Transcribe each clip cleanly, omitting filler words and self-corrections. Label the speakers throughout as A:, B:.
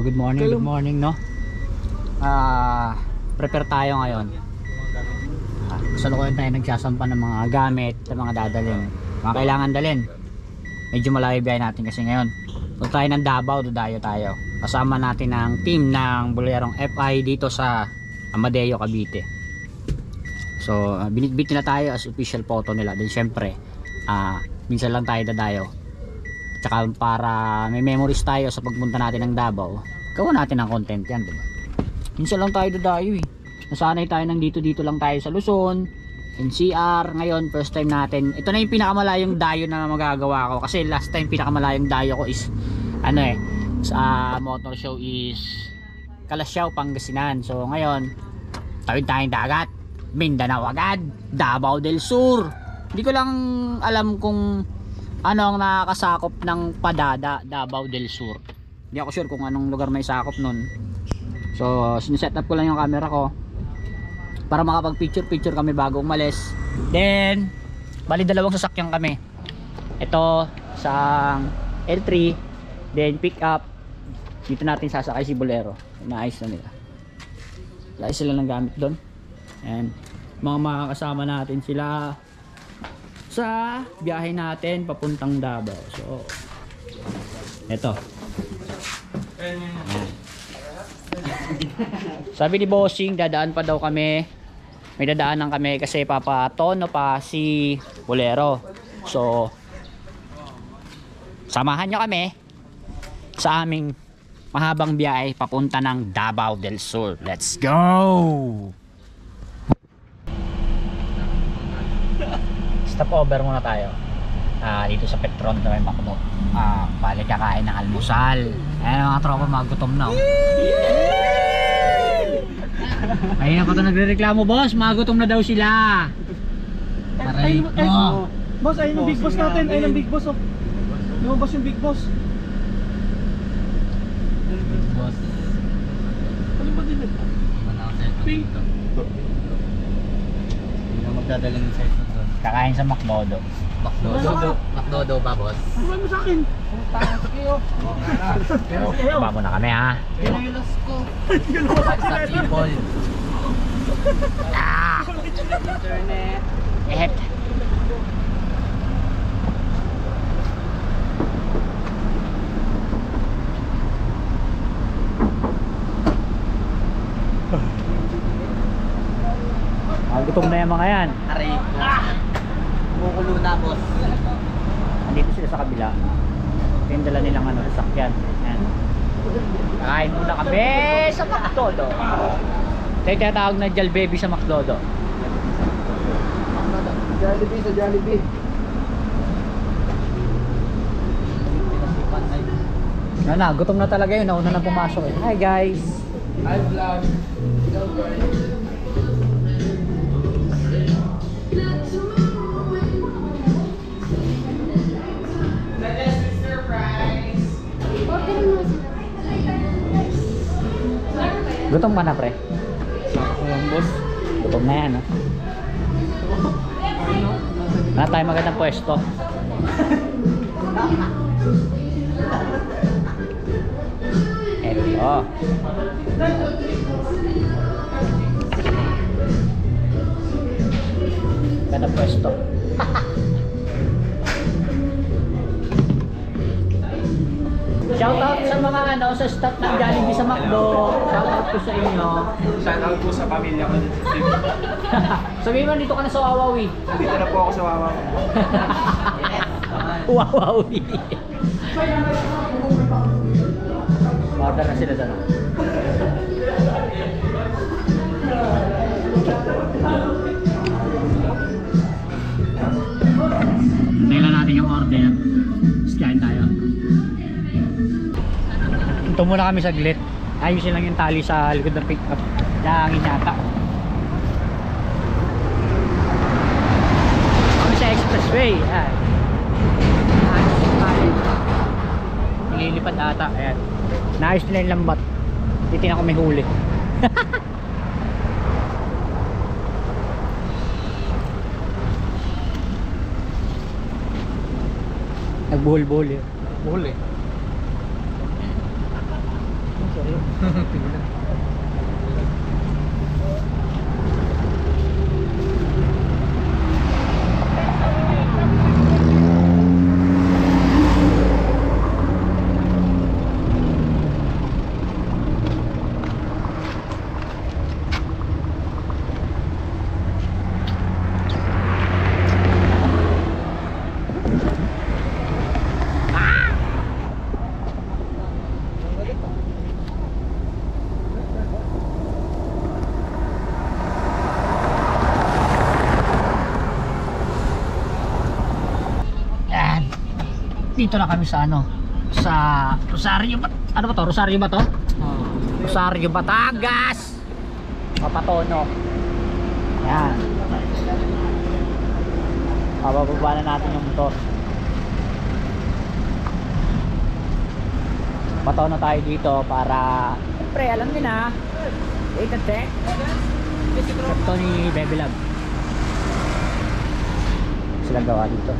A: Good morning, no? Prepare tayo ngayon. Salukuyan tayo nagsasampa ng mga gamit, ng mga dadalhin, mga kailangan dalhin. Medyo malayo biyahe natin kasi ngayon. Punta tayo ng Davao, dadayo tayo. Kasama natin ang team ng Bolerong FI dito sa Amadeo, Cavite. So, binitbit nila tayo as official photo nila. Then syempre, minsan lang tayo dadayo. Tsaka para may memories tayo sa pagpunta natin ng Davao, gawa natin ng content yan, diba? Minsan lang tayo dadayo eh. Nasanay tayo ng dito lang tayo sa Luzon, NCR. Ngayon first time natin. Ito na yung pinakamalayong dayo na magagawa ko. Kasi last time pinakamalayong dayo ko is sa motor show is Calasiao, Pangasinan. So ngayon tawid tayong dagat, Mindanao agad, Davao del Sur. Hindi ko lang alam kung ano ang nakakasakop ng Padada, Davao del Sur. Hindi ako sure kung anong lugar may sakop nun. So sineset up ko lang yung camera ko para makapag picture kami bago umalis. Then bali dalawang sasakyan kami. Ito sa L3, then pick up. Dito natin sasakay si Bolero. Inaayos na nila. Lahat sila ng gamit doon. And mga makakasama natin sila sa biyahe natin papuntang Davao. So ito. Sabi ni Bossing, dadaan pa daw kami. May dadaanan kami kasi papatono pa si Bolero. So samahan nyo kami sa aming mahabang biyahe papunta ng Davao del Sur. Let's go! Stop over muna tayo dito sa Petron na may Macdo. Balik kakain ng almusal. Ayan mga tropa, magutom na. Ayun ako to nagre-reklamo, boss. Magutom na daw sila. Aray ko.
B: Boss, ayun ang big boss natin. Ayun ang big boss. Lumabas yung big boss.
A: Big boss.
B: Ano ba din? Pink.
A: Hindi na magdadaling sa ito doon. Kakain sa McDodo. McDodo ba, boss?
B: Ano mo sa akin?
A: Babo na kami, ha?
C: Pinulos ko.
A: Sa people.
C: Internet.
A: Ehet. Gutom na yung mga yan.
C: Aray. Kumukulo na, boss.
A: Andito sila sa kabila. Ito yung dala nilang sasakyan. Ayan. Kakain muna kami sa McDodo. Ito yung tinatawag na Jalbebi sa McDodo.
B: Jollibee sa Jollibee.
A: Gutom na talaga yun. Nauna na pumasok eh. Hi guys!
B: Hi vlog. Hello guys.
A: Gutom ka na, pre?
B: Boss.
A: Gutom na yan, ha? Wala tayo magandang pwesto. Eto. Magandang pwesto. Shoutout sa mga sa staff ng Jollibee sa McDo. Shoutout po sa inyo.
B: Shoutout po sa pamilya ko.
A: Sabihin mo, dito ka na sa Wawawi.
B: Dito na po ako sa Wawa.
A: Wawawi. Order na sila doon. Tingnan natin yung order. Kain tayo. Ito muna kami saglit. Ayusin lang yung tali sa likod ng pick up. Nangangin yata. Kami sa expressway. Ayan. Ayos yung tali. Nililipad ata. Ayan. Naayos nila yung lambat. Titin ako may huli. Nagbuhol-buhol yun.
B: Buhol eh.
A: Yan. Dito na kami sa ano, sa Rosario ba? Ano ba to? Rosario ba to? Rosario, Batangas. Papatono. Yan. Bababa na natin yung motor. Patono tayo dito para siyempre alam niyo na. Wait a sec. Ito ni Bebe Lab. Sila gawa dito.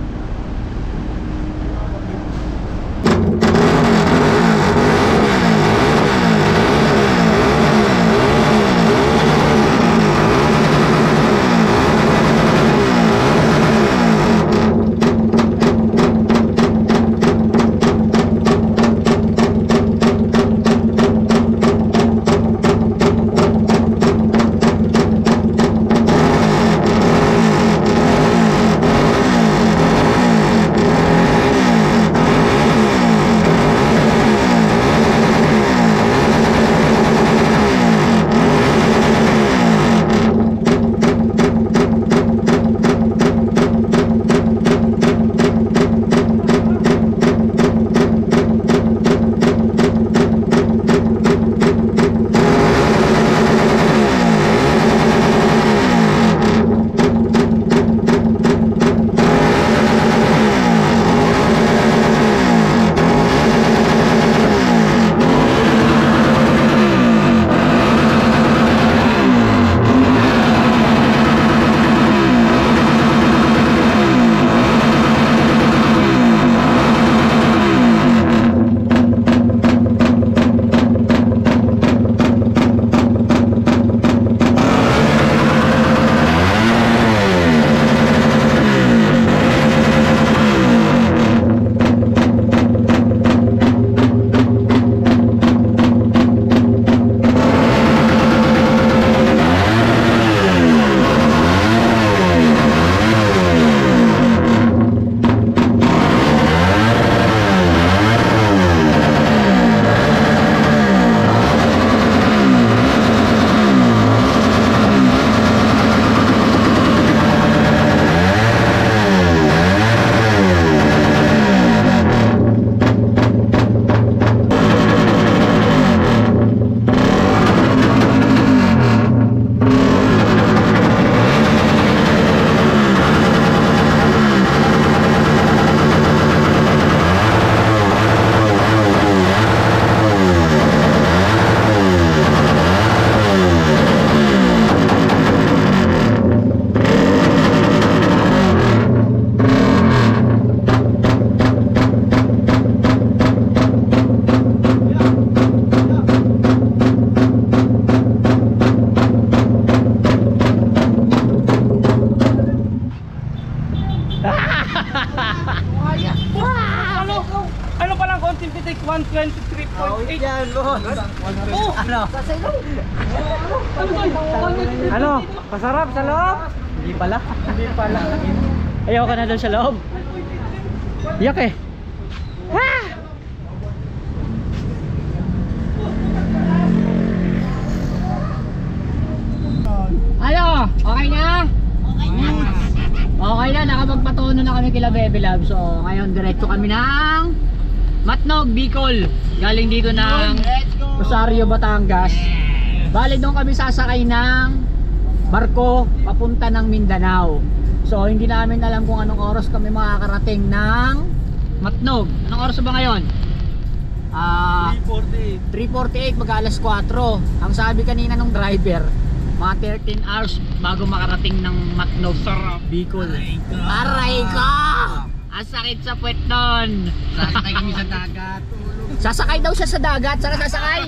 B: Ano pa lang konting pitik 123.8.
C: Yan, boss.
B: Oh,
C: Ano?
A: Ano? Masarap sa loob?
C: Hindi pala.
B: Hindi pala.
A: Ayaw ka na doon sa loob. Iyak eh. Ha! Ano? Okay na? Okay na, nakapagpatono na kami kila Bebe Lab. So ngayon diretso kami ng Matnog, Bicol. Galing dito ng Rosario, Batangas. Bale doon kami sasakay ng barko papunta ng Mindanao. So hindi namin alam kung anong oras kami makakarating ng Matnog. Anong oras ba ngayon? 3:48, mag-alas 4. Ang sabi kanina nung driver, mga 13 hours bago makarating ng Matnog, Bicol. Aray ko! Ang sakit sa puwet nun.
C: Sasakay kami sa dagat.
A: Sasakay daw siya sa dagat. Saan sasakay?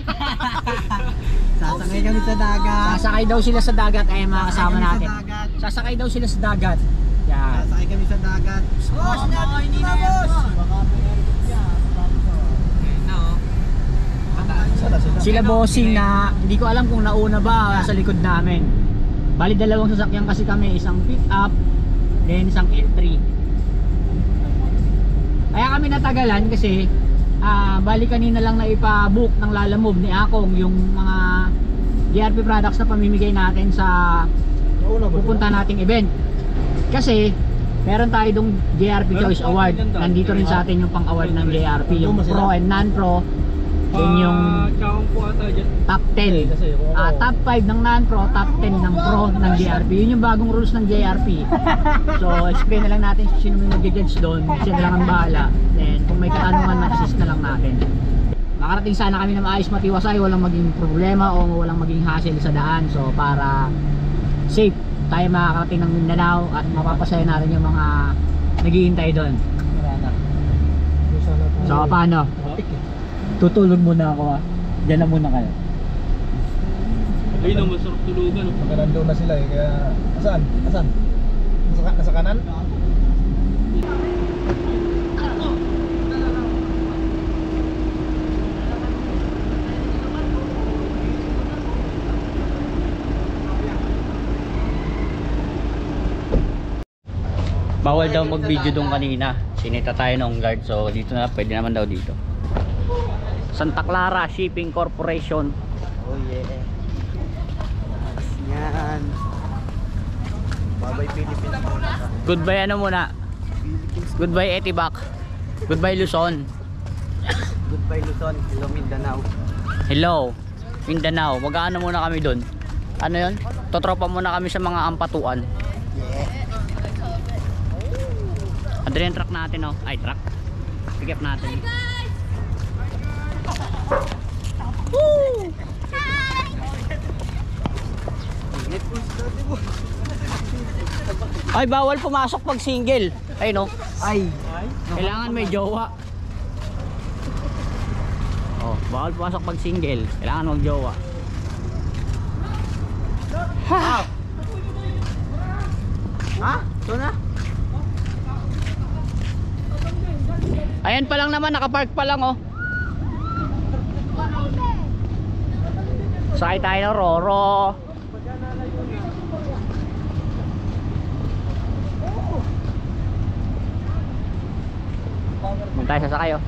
C: Sasakay kami sa dagat.
A: Sasakay daw sila sa dagat. Ay mga kasama
C: Sasakay kami
A: natin.
C: sa dagat.
A: Sasakay daw sila sa dagat. Yan.
C: Sasakay kami sa dagat. Boss, hindi na boss.
A: Sila bossing na hindi ko alam kung nauna ba sa likod namin. Bali dalawang sasakyan kasi kami, isang pick up, then isang L3. Kaya kami natagalan kasi bali kanina lang na ipa-book ng Lalamove ni Akong yung mga GRP products na pamimigay natin sa pupunta nating event. Kasi meron tayo dong JRP Choice Award. Nandito rin sa atin yung pang-award ng JRP, yung Pro and Non-Pro. Then yung top 10, top 5 ng non-pro, top 10 ng pro ng JRP. Yun yung bagong rules ng JRP. So explain na lang natin sino may nag-judge doon, siya na lang ang bahala. Then kung may katanungan, ma-assist na lang natin. Makarating sana kami na maayos matiwasay, walang maging problema o walang maging hassle sa daan. So para safe tayo makakarating ng Mindanao at mapapasaya natin yung mga naghihintay doon. So paano? Tutulog muna ako Diyan na muna kayo.
B: Ayun ang masarap tulugan.
D: Baka nandun na sila eh, kaya... Saan? Saan? Nasa kanan?
A: Bawal daw mag-video doon kanina. Sinita tayo ng guard, so dito na, pwede naman daw dito. Santa Clara Shipping Corporation.
C: Oh yeah. Yan. Bye-bye Philippines muna.
A: Goodbye ano muna? Goodbye Etibac. Goodbye Luzon.
C: Goodbye Luzon. Hello Mindanao.
A: Hello Mindanao. Mag-aano muna kami doon. Ano yun? Totropa muna kami sa mga ampatuan.
C: Yeah.
A: Andun yung truck natin oh. Ay truck. Pick up natin. Woo! Ay bawal pumasok pag single. Ay no.
C: Ay.
A: Kailangan may jowa. Oh, bawal pumasok pag single. Kailangan mag-jowa. Ha?
C: Ha? Ito na?
A: Ayan pa lang naman, nakapark pa lang oh. Sakay tayo ng Roro. Doon tayo sasakay oh.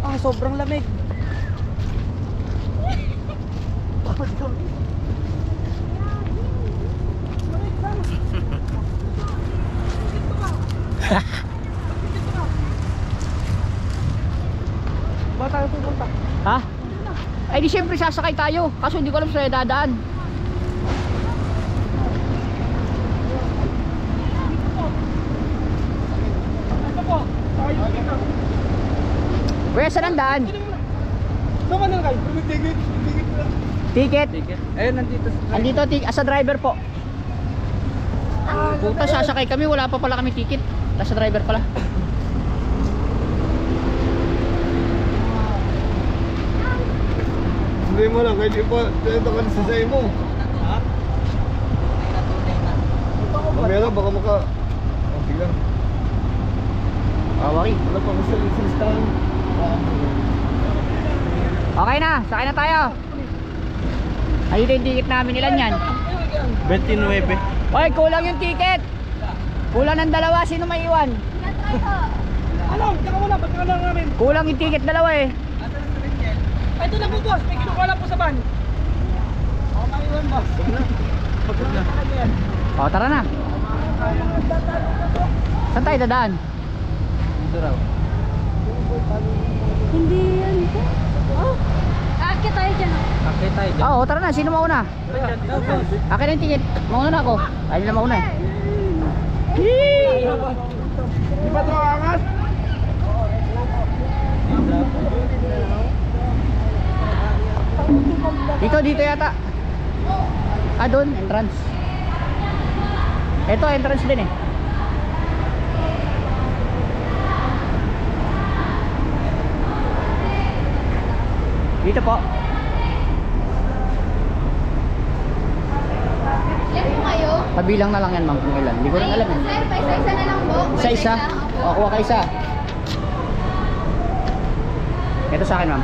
C: Ah, sobrang lamig. Ba tayo pupunta?
A: Ha? Ay di syempre sasakay tayo. Kaso hindi ko alam saan dadaan. Kuya, saan ang daan?
B: Saan ka na kayo?
A: Ticket?
C: Ayun, nandito sa
A: Andito, sa driver po. Puta, sasakay kami. Wala pa pala kami ticket. Sa driver pala.
D: Hindi mo lang, kahit iba, ito ka sa say mo.
C: Ha?
D: Mamaya lang, baka maka... Oh, tignan.
A: Awari.
D: Wala pa sa listahan.
A: Okay na, sakay na tayo. Ayun yung ticket namin. Ilan yan?
C: 29.
A: Oy, kulang yung ticket. Kulang ng dalawa. Sino may iwan?
B: Ano? Teka muna, ba't ka lang namin?
A: Kulang yung ticket dalawa eh.
B: Ay, ito na po boss, may kinukuha lang po sa van. Ako maiwan boss. Pagod na.
A: O, tara na. Saan tayo dadaan?
C: Dito raw.
E: Hindi yan po. Oh, aakit tayo dyan.
C: Akit tayo dyan.
A: Oo, tara na. Sino mauna? Akin na yung ticket. Mauna na ako. Tayo na mauna eh.
D: Di ba ito angas?
A: Dito yata. Ah, doon, entrance. Ito, entrance din eh. Dito po.
E: Ilan po kayo?
A: Kabilang na lang yan ma'am kung ilan. Hindi ko rin alam eh.
E: Sir, paisa-isa na lang po.
A: Isa-isa?
E: Opo.
A: O, kuha ka isa. Ito sa akin ma'am.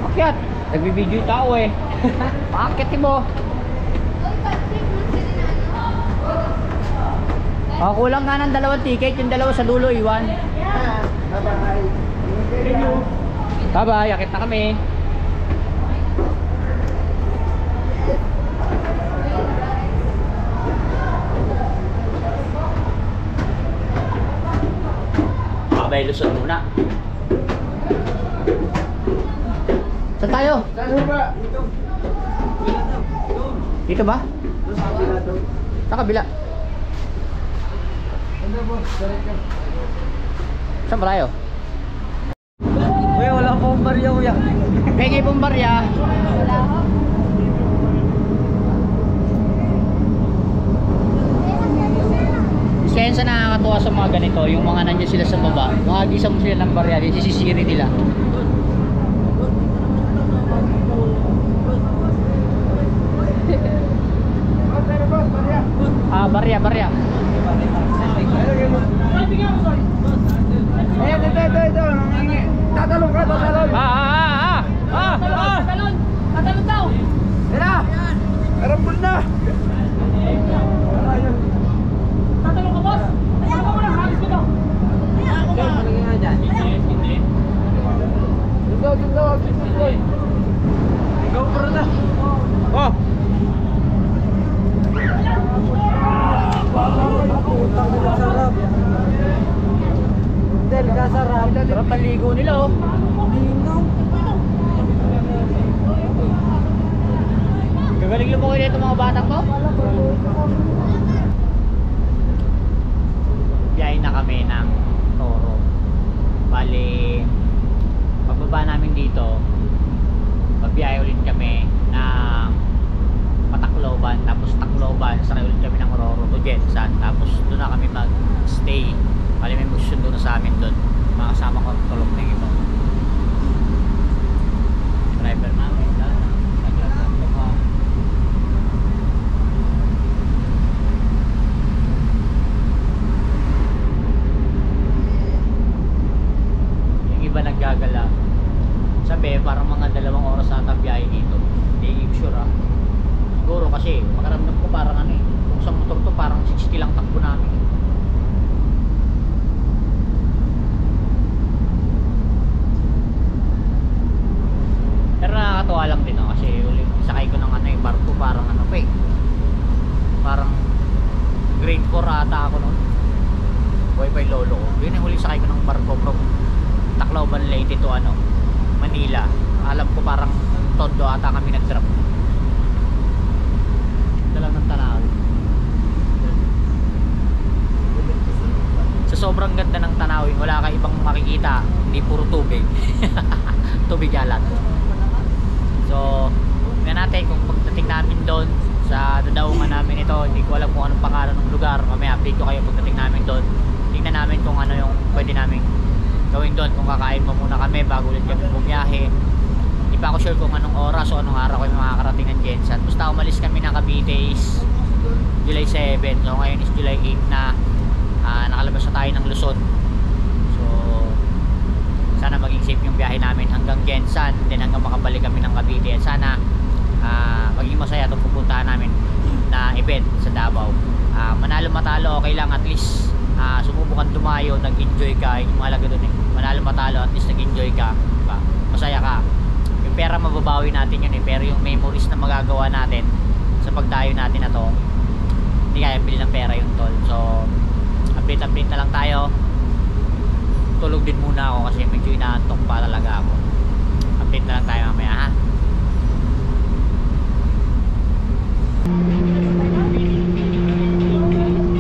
A: Akyat! Nagbibideo yung tao eh. Paakyat mo. Oh, kulang nga ng 2 ticket. Yung 2 sa dulo, iwan. Bye-bye. Akit na kami. Abay, Luzon muna. Saan tayo?
D: Saan ba? Dito.
A: Dito ba?
D: Doon sa kabila doon.
A: Sa kabila.
D: Ano po? Diretso.
A: Saan ba tayo?
C: Kuya, wala akong barya kuya.
A: Pengi pong barya.
E: Wala ho.
A: Sensa nakakatuwa sa mga ganito, yung mga nandiyan sila sa baba, makagisa mo sila ng barya, di sisisiri nila. Ah, barya.
D: Ayan, ito. Tatalong ka, tatalong.
B: Tatalon daw!
D: Tira! Karambol na!
B: Tatalon ka, boss! Tatalon ka muna, habis ko to!
D: Sundaw.
C: GoPro na. Oh! Sarap. Del, kasarap.
A: Sarap ang ligo nila oh. Gagaling lumungi na itong mga batang to. Biyahe na kami ng Toro. Bali, pagbaba namin dito, magbiyahe ulit kami ng Patacloban, tapos Tacloban, sakay ulit kami ng Roro to Jensan, tapos doon na kami mag-stay. Bali may magsusundo na sa amin doon, mga kasama ko tulog na ito. Driver namin, naglalag pa. Yung iba naggagala, sabi parang mga 2 oras ata biyahe dito. Hindi sure ah. Siguro kasi makaramdam ko parang ano eh, kung sa motor to parang 60 lang takbo namin. Pero nakakatuwa lang din oh, kasi ulit sakay ko ng ano eh, barko parang ano pa eh. Parang grade 4 ata ako noon. Wi-Fi lolo ko. Yun yung huli sakay ko ng barko from Tacloban Leyte to ano, Manila. Alam ko parang todo ata kami nag-drop. Dalang ng tanaw. Sa sobrang ganda ng tanawin, wala ka ibang makikita, hindi puro tubig. Tubig alat. So, tingnan natin kung pagdating namin doon sa dadaungan namin ito, hindi ko alam kung anong pangalan ng lugar. Mamaya update ko kayo pagdating namin doon. Tingnan namin kung ano yung pwede namin gawin doon, kung kakain mo muna kami bago ulit kami bumiyahe. Hindi pa ako sure kung anong oras o anong araw kami makakarating ng Jensan. Basta umalis kami ng Cavite is July 7. So ngayon is July 8 na, nakalabas na tayo ng Luzon. So sana maging safe yung biyahe namin hanggang Jensan, then hanggang makabalik kami ng Cavite. At sana maging masaya itong pupuntahan namin na event sa Davao. Manalo matalo okay lang, at least sumubukan dumayo, nag-enjoy ka. Yung mahalaga doon eh, manalo matalo, at least nag-enjoy ka, diba? Masaya ka. Yung pera mababawi natin yun eh, pero yung memories na magagawa natin sa pagdayo natin na to, hindi kaya bili ng pera yung tol. So update na lang tayo. Tulog din muna ako kasi medyo inaantok pa talaga ako. Update na lang tayo mamaya ha.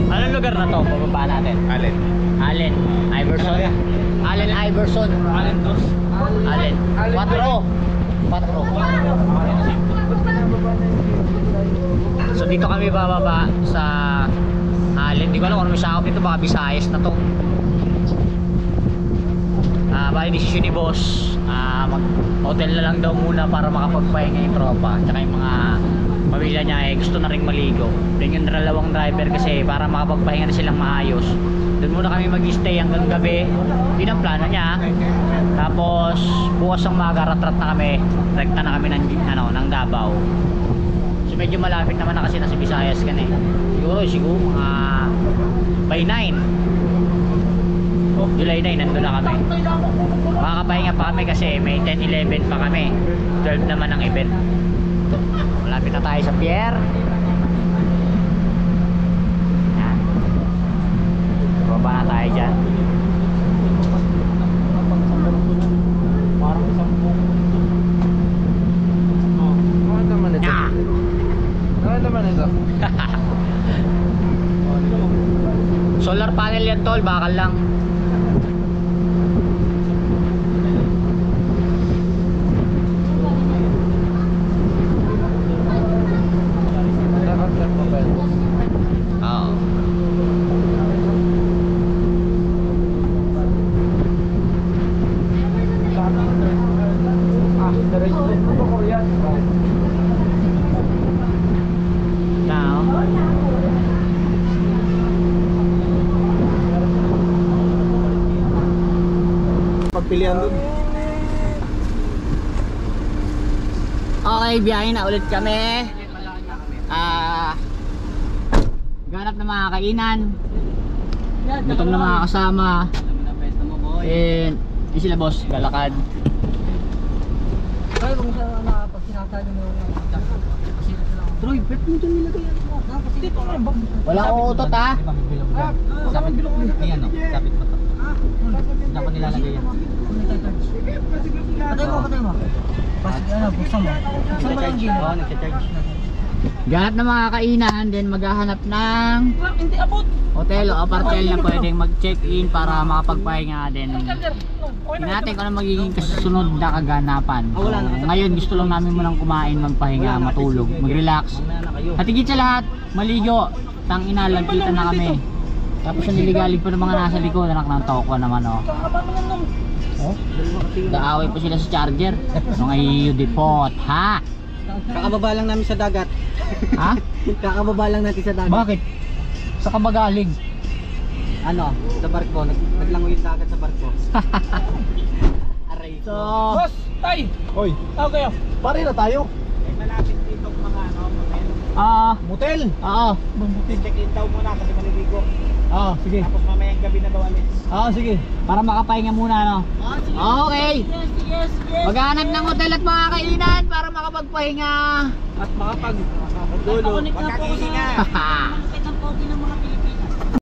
A: Anong lugar na to? Bababa natin.
C: Alin?
A: So dito kami bababa sa Allen. Hindi ko alam kung ano may sakop nito, baka Visayas na to. Bali decision ni boss, mag hotel na lang daw muna para makapagpahinga yung tropa tsaka yung mga pamilya niya gusto na rin maligo. Then yung dalawang driver kasi para makapagpahinga na silang maayos, doon muna kami mag-stay hanggang gabi. Yun ang plano niya. Tapos bukas ang magarat-rat na kami, rekta na kami ng Davao. So medyo malapit naman na kasi na si Visayas kan eh. Siguro mga by 9 July 9 nandun na kami. Makakapahinga pa kami kasi may 10-11 pa kami, 12 naman ang event. Malapit na tayo sa pier. Yan. Baba na tayo dyan. Parang isang buong
C: Ano naman ito?
A: ah!
C: Ano naman ito?
A: Solar panel yan tol, bakal lang. Oo. Now,
D: Pagpilian dun.
A: okay, biyahe na ulit kami. Ganap na mga kainan. Gutom na mga kasama. And yun sila boss, galakad.
C: Kaya kung sa pag sinasali mo Troy, bet mo dyan nilagay yan. Dito na bag.
A: Wala akong utot ha.
C: Sabit bilog mo. Ayan o, sabit mo to. Dapat nilalagay yan. Patay mo. Pasig ano, buksan mo. Buksan mo lang gino. Oo, nagcha-charge.
A: Ganap na mga kainan, then maghahanap ng
B: Hindi abot.
A: hotel o apartel na pwedeng mag-check-in para makapagpahinga din. Tingnan natin kung ano magiging kasunod na kaganapan. So, ngayon gusto lang namin munang kumain, magpahinga, matulog, mag-relax. At higit sa lahat, maligo. Tangina, lagkita na kami. Tapos yung niligalig pa ng mga nasa likod, anak ng toko naman oh. Daaway po sila sa charger. Nung ay depot, ha?
C: Kakababa lang namin sa dagat.
A: Ha?
C: Kakababa lang natin sa dagat.
A: Bakit? Sa kamagaling.
C: Ano? Sa barko. Naglangoy yung dagat sa barko. Aray ko.
A: So,
B: Boss, tay.
D: Hoy,
B: Tawag kayo.
D: pare na tayo.
B: Malapit dito mga
D: Motel.
A: oo.
B: check-in daw muna kasi maliligo.
D: Sige.
B: Tapos mamayang gabi na daw alis.
D: Sige.
A: Para makapahinga muna, no? Okay.
B: Yes.
A: Maghanap ng hotel at mga kainan para makapagpahinga.
C: At makapag
B: Magkakilinga.